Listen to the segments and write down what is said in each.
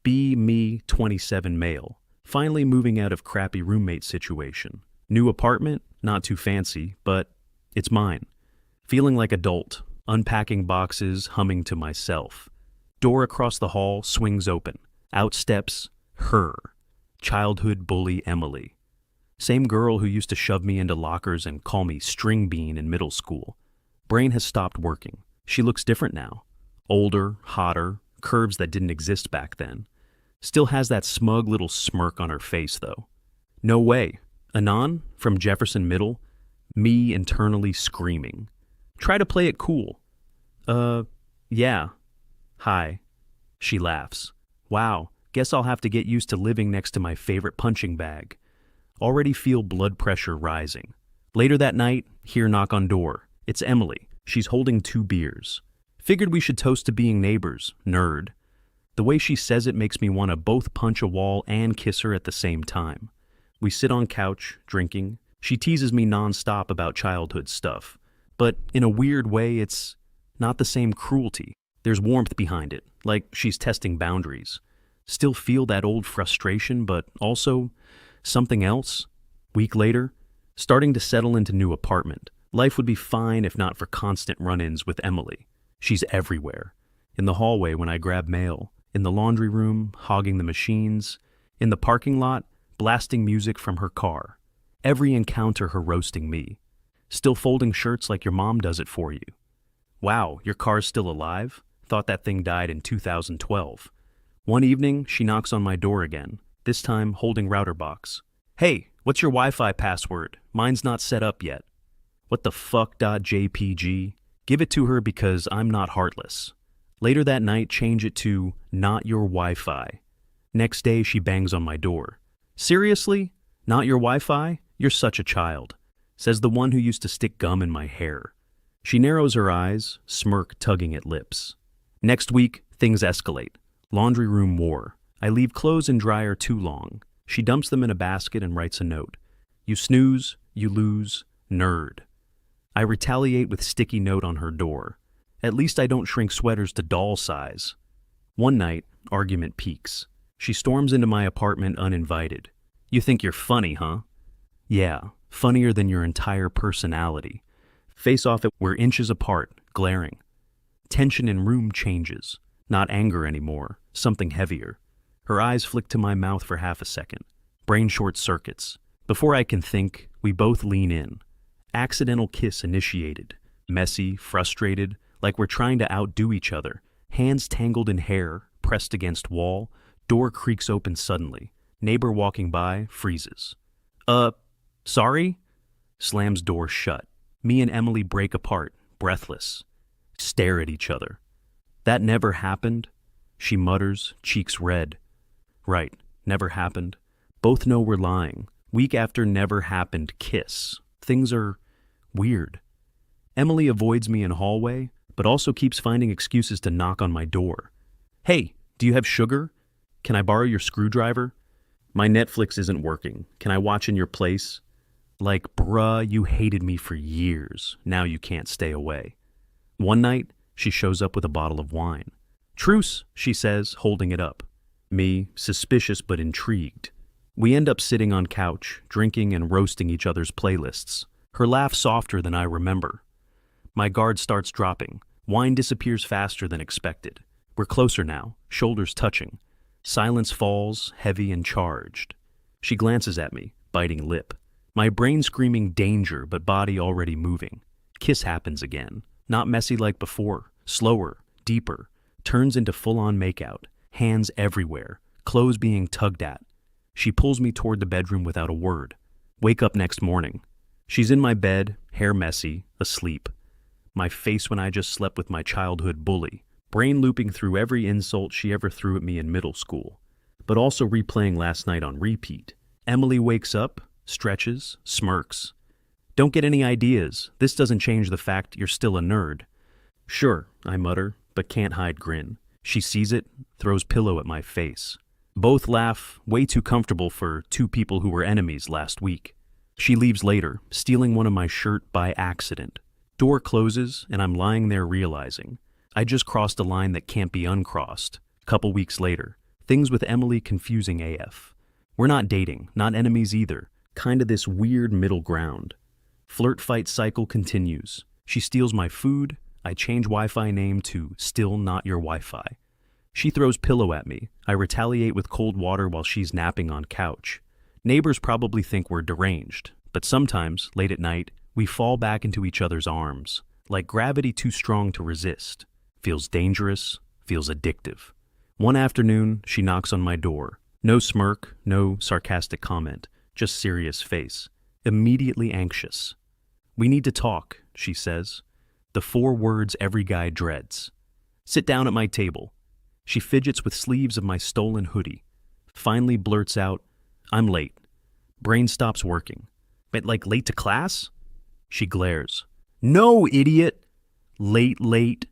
Be me, 27 male. Finally moving out of crappy roommate situation. New apartment, not too fancy, but it's mine. Feeling like adult, unpacking boxes, humming to myself. Door across the hall swings open. Out steps her. Childhood bully Emily. Same girl who used to shove me into lockers and call me string bean in middle school. Brain has stopped working. She looks different now. Older, hotter, curves that didn't exist back then. Still has that smug little smirk on her face, though. No way. Anon, from Jefferson Middle, me internally screaming. Try to play it cool. Yeah. Hi. She laughs. Wow, guess I'll have to get used to living next to my favorite punching bag. Already feel blood pressure rising. Later that night, hear knock on door. It's Emily. She's holding 2 beers. Figured we should toast to being neighbors, nerd. The way she says it makes me want to both punch a wall and kiss her at the same time. We sit on couch, drinking. She teases me nonstop about childhood stuff. But in a weird way, it's not the same cruelty. There's warmth behind it, like she's testing boundaries. Still feel that old frustration, but also something else. Week later, starting to settle into new apartment. Life would be fine if not for constant run-ins with Emily. She's everywhere. In the hallway when I grab mail. In the laundry room, hogging the machines. In the parking lot, blasting music from her car. Every encounter her roasting me. Still folding shirts like your mom does it for you. Wow, your car's still alive? Thought that thing died in 2012. One evening, she knocks on my door again, this time holding router box. Hey, what's your Wi-Fi password? Mine's not set up yet. What the fuck .jpg? Give it to her because I'm not heartless. Later that night, change it to not your Wi-Fi. Next day, she bangs on my door. Seriously? Not your Wi-Fi? You're such a child. Says the one who used to stick gum in my hair. She narrows her eyes, smirk tugging at lips. Next week, things escalate. Laundry room war. I leave clothes in dryer too long. She dumps them in a basket and writes a note. You snooze, you lose, nerd. I retaliate with sticky note on her door. At least I don't shrink sweaters to doll size. One night, argument peaks. She storms into my apartment uninvited. You think you're funny, huh? Yeah, funnier than your entire personality. Face off it, we're inches apart, glaring. Tension in room changes. Not anger anymore, something heavier. Her eyes flick to my mouth for half a second. Brain short circuits. Before I can think, we both lean in. Accidental kiss initiated. Messy, frustrated, like we're trying to outdo each other. Hands tangled in hair, pressed against wall. Door creaks open suddenly. Neighbor walking by, freezes. Sorry? Slams door shut. Me and Emily break apart, breathless. Stare at each other. That never happened? She mutters, cheeks red. Right, never happened. Both know we're lying. Week after never happened kiss. Things are weird. Emily avoids me in hallway, but also keeps finding excuses to knock on my door. Hey, do you have sugar? Can I borrow your screwdriver? My Netflix isn't working. Can I watch in your place? Like, bruh, you hated me for years. Now you can't stay away. One night, she shows up with a bottle of wine. Truce, she says, holding it up. Me, suspicious but intrigued. We end up sitting on couch, drinking and roasting each other's playlists. Her laugh softer than I remember. My guard starts dropping. Wine disappears faster than expected. We're closer now, shoulders touching. Silence falls, heavy and charged. She glances at me, biting lip. My brain screaming danger, but body already moving. Kiss happens again. Not messy like before. Slower, deeper. Turns into full-on makeout. Hands everywhere. Clothes being tugged at. She pulls me toward the bedroom without a word. Wake up next morning. She's in my bed, hair messy, asleep. My face when I just slept with my childhood bully. Brain looping through every insult she ever threw at me in middle school. But also replaying last night on repeat. Emily wakes up, stretches, smirks. Don't get any ideas. This doesn't change the fact you're still a nerd. Sure, I mutter, but can't hide grin. She sees it, throws pillow at my face. Both laugh, way too comfortable for two people who were enemies last week. She leaves later, stealing one of my shirt by accident. Door closes, and I'm lying there realizing I just crossed a line that can't be uncrossed. Couple weeks later, Things with Emily confusing AF. We're not dating, not enemies either. Kinda this weird middle ground. Flirt fight cycle continues. She steals my food. I change Wi-Fi name to still not your Wi-Fi. She throws pillow at me. I retaliate with cold water while she's napping on couch. Neighbors probably think we're deranged, but sometimes, late at night, we fall back into each other's arms, like gravity too strong to resist. Feels dangerous, feels addictive. One afternoon, she knocks on my door. No smirk, no sarcastic comment, just serious face. Immediately anxious. "We need to talk," she says. The 4 words every guy dreads. "Sit down at my table." She fidgets with sleeves of my stolen hoodie. Finally blurts out, "I'm late." Brain stops working. "But like late to class?" She glares. "No, idiot!" Late.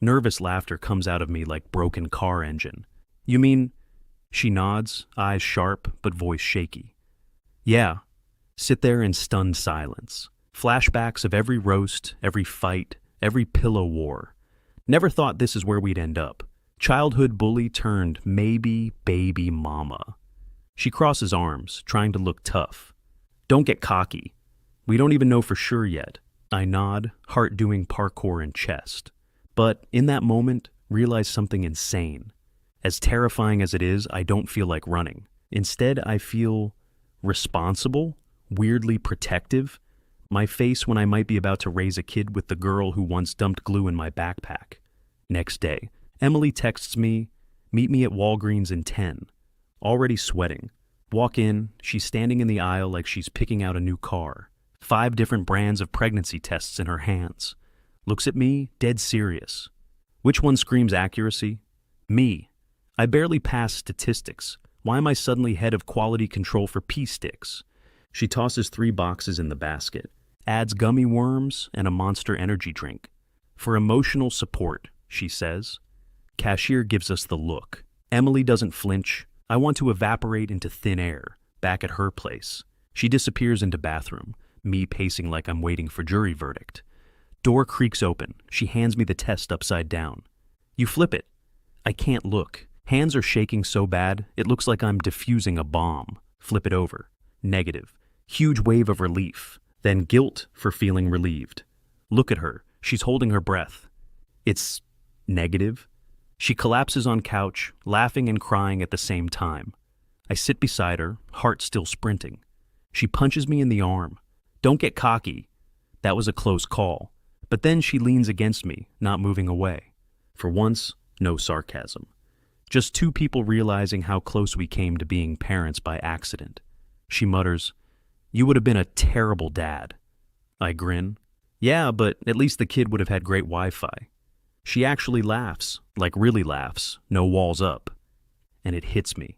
Nervous laughter comes out of me like broken car engine. "You mean?" She nods, eyes sharp, but voice shaky. "Yeah." Sit there in stunned silence. Flashbacks of every roast, every fight, every pillow war. Never thought this is where we'd end up. Childhood bully turned maybe baby mama. She crosses arms, trying to look tough. "Don't get cocky. We don't even know for sure yet." I nod, heart doing parkour in chest. But in that moment, realize something insane. As terrifying as it is, I don't feel like running. Instead, I feel responsible, weirdly protective. My face when I might be about to raise a kid with the girl who once dumped glue in my backpack. Next day, Emily texts me, "Meet me at Walgreens in 10. Already sweating. Walk in, she's standing in the aisle like she's picking out a new car. 5 different brands of pregnancy tests in her hands. Looks at me, dead serious. Which one screams accuracy? Me. I barely pass statistics. Why am I suddenly head of quality control for pea sticks? She tosses 3 boxes in the basket, adds gummy worms and a Monster energy drink. "For emotional support," she says. Cashier gives us the look. Emily doesn't flinch. I want to evaporate into thin air, back at her place. She disappears into bathroom, me pacing like I'm waiting for jury verdict. Door creaks open. She hands me the test upside down. "You flip it." I can't look. Hands are shaking so bad, it looks like I'm defusing a bomb. Flip it over. Negative. Huge wave of relief. Then guilt for feeling relieved. Look at her. She's holding her breath. It's negative. She collapses on couch, laughing and crying at the same time. I sit beside her, heart still sprinting. She punches me in the arm. "Don't get cocky." That was a close call. But then she leans against me, not moving away. For once, no sarcasm. Just 2 people realizing how close we came to being parents by accident. She mutters, "You would have been a terrible dad." I grin. "Yeah, but at least the kid would have had great Wi-Fi." She actually laughs, like really laughs, no walls up. And it hits me.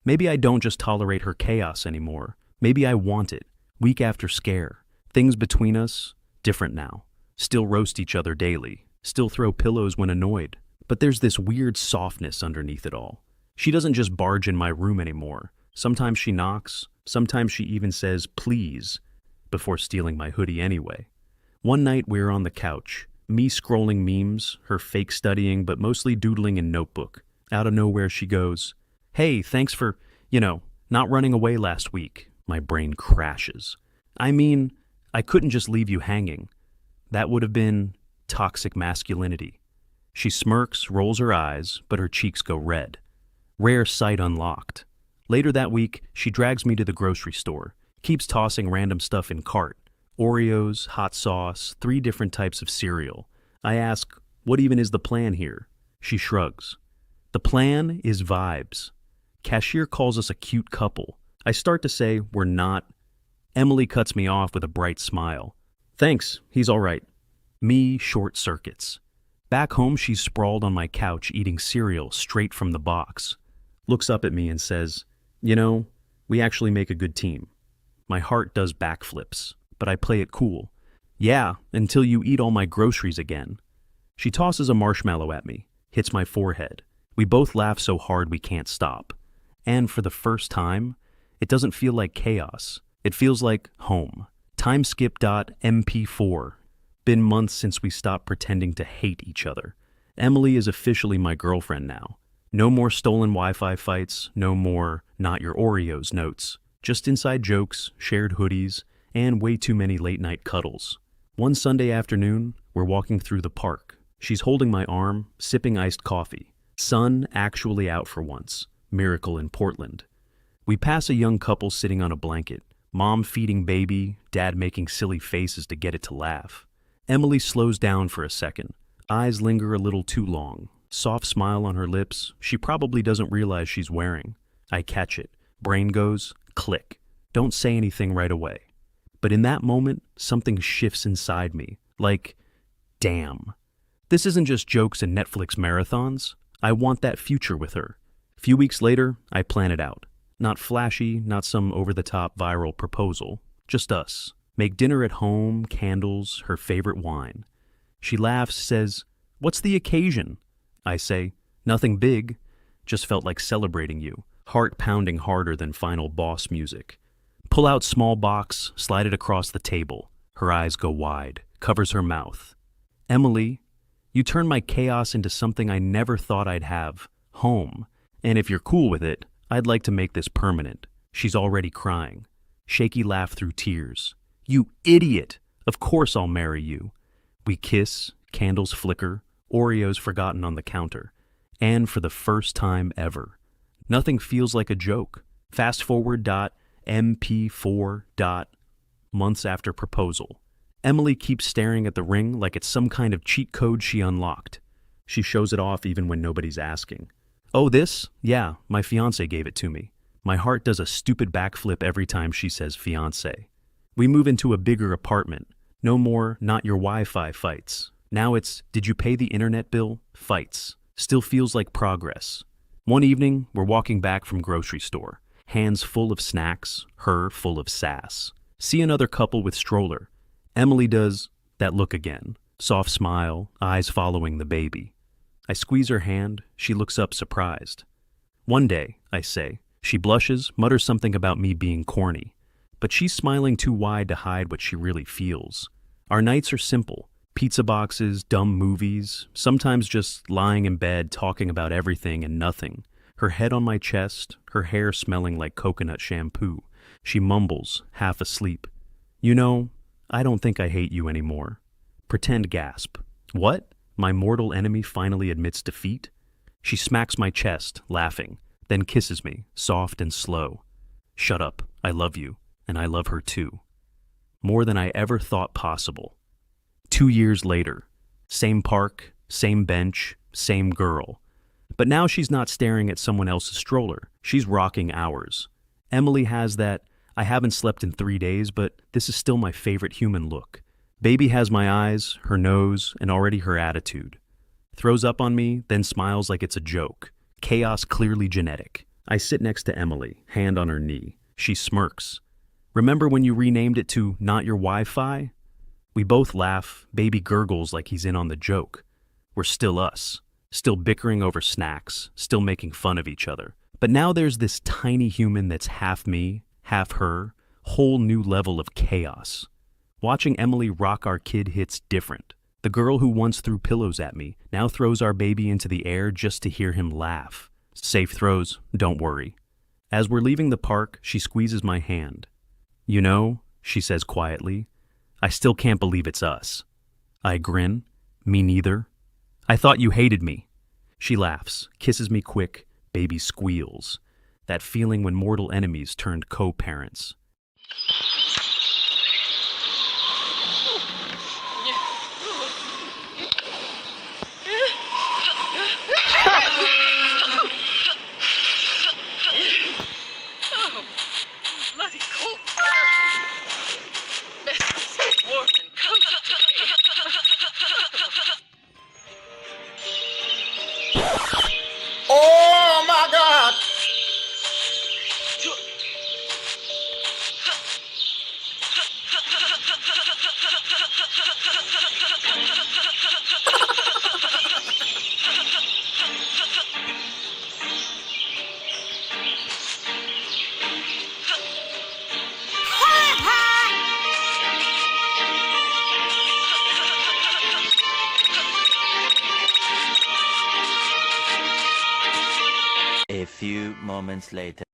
Maybe I don't just tolerate her chaos anymore. Maybe I want it, week after scare. Things between us, different now. Still roast each other daily, still throw pillows when annoyed. But there's this weird softness underneath it all. She doesn't just barge in my room anymore. Sometimes she knocks, sometimes she even says, "Please," before stealing my hoodie anyway. One night we were on the couch, me scrolling memes, her fake studying but mostly doodling in notebook. Out of nowhere she goes, "Hey, thanks for, not running away last week." My brain crashes. I mean, I couldn't just leave you hanging. That would have been toxic masculinity. She smirks, rolls her eyes, but her cheeks go red. Rare sight unlocked. Later that week, she drags me to the grocery store, keeps tossing random stuff in cart. Oreos, hot sauce, 3 different types of cereal. I ask, "What even is the plan here?" She shrugs. "The plan is vibes." Cashier calls us a cute couple. I start to say we're not. Emily cuts me off with a bright smile. "Thanks, he's all right." Me short circuits. Back home, she's sprawled on my couch eating cereal straight from the box. Looks up at me and says, "We actually make a good team." My heart does backflips, but I play it cool. "Yeah, until you eat all my groceries again." She tosses a marshmallow at me, hits my forehead. We both laugh so hard we can't stop. And for the first time, it doesn't feel like chaos. It feels like home. Timeskip.mp4. Been months since we stopped pretending to hate each other. Emily is officially my girlfriend now. No more stolen Wi-Fi fights, no more not your Oreos notes. Just inside jokes, shared hoodies, and way too many late-night cuddles. One Sunday afternoon, we're walking through the park. She's holding my arm, sipping iced coffee. Sun actually out for once. Miracle in Portland. We pass a young couple sitting on a blanket. Mom feeding baby, dad making silly faces to get it to laugh. Emily slows down for a second. Eyes linger a little too long. Soft smile on her lips she probably doesn't realize she's wearing. I catch it. Brain goes, click. Don't say anything right away. But in that moment, something shifts inside me. Like, damn. This isn't just jokes and Netflix marathons. I want that future with her. A few weeks later, I plan it out. Not flashy, not some over-the-top viral proposal. Just us. Make dinner at home, candles, her favorite wine. She laughs, says, "What's the occasion?" I say, "Nothing big. Just felt like celebrating you." Heart pounding harder than Final Boss music. Pull out small box, slide it across the table. Her eyes go wide, covers her mouth. "Emily, you turn my chaos into something I never thought I'd have. Home. And if you're cool with it, I'd like to make this permanent." She's already crying. Shaky laugh through tears. "You idiot! Of course I'll marry you." We kiss, candles flicker, Oreos forgotten on the counter. And for the first time ever, nothing feels like a joke. Fast forward .mp4. Months after proposal. Emily keeps staring at the ring like it's some kind of cheat code she unlocked. She shows it off even when nobody's asking. "Oh, this? Yeah, my fiancé gave it to me." My heart does a stupid backflip every time she says fiancé. We move into a bigger apartment. No more not your Wi-Fi fights. Now it's did you pay the internet bill? Fights. Still feels like progress. One evening, we're walking back from grocery store. Hands full of snacks, her full of sass. See another couple with stroller. Emily does that look again. Soft smile, eyes following the baby. I squeeze her hand. She looks up surprised. "One day," I say. She blushes, mutters something about me being corny. But she's smiling too wide to hide what she really feels. Our nights are simple. Pizza boxes, dumb movies, sometimes just lying in bed talking about everything and nothing. Her head on my chest, her hair smelling like coconut shampoo. She mumbles, half asleep. "You know, I don't think I hate you anymore." Pretend gasp. "What?" My mortal enemy finally admits defeat. She smacks my chest, laughing, then kisses me, soft and slow. "Shut up, I love you, and I love her too." More than I ever thought possible. 2 years later, same park, same bench, same girl. But now she's not staring at someone else's stroller, she's rocking ours. Emily has that, "I haven't slept in 3 days, but this is still my favorite human look." Baby has my eyes, her nose, and already her attitude. Throws up on me, then smiles like it's a joke. Chaos clearly genetic. I sit next to Emily, hand on her knee. She smirks. "Remember when you renamed it to Not Your Wi-Fi?" We both laugh, baby gurgles like he's in on the joke. We're still us, still bickering over snacks, still making fun of each other. But now there's this tiny human that's half me, half her, whole new level of chaos. Watching Emily rock our kid hits different. The girl who once threw pillows at me now throws our baby into the air just to hear him laugh. Safe throws, don't worry. As we're leaving the park, she squeezes my hand. "You know," she says quietly, "I still can't believe it's us." I grin. "Me neither." "I thought you hated me." She laughs, kisses me quick, baby squeals. That feeling when mortal enemies turned co-parents. Oh my God! moments later.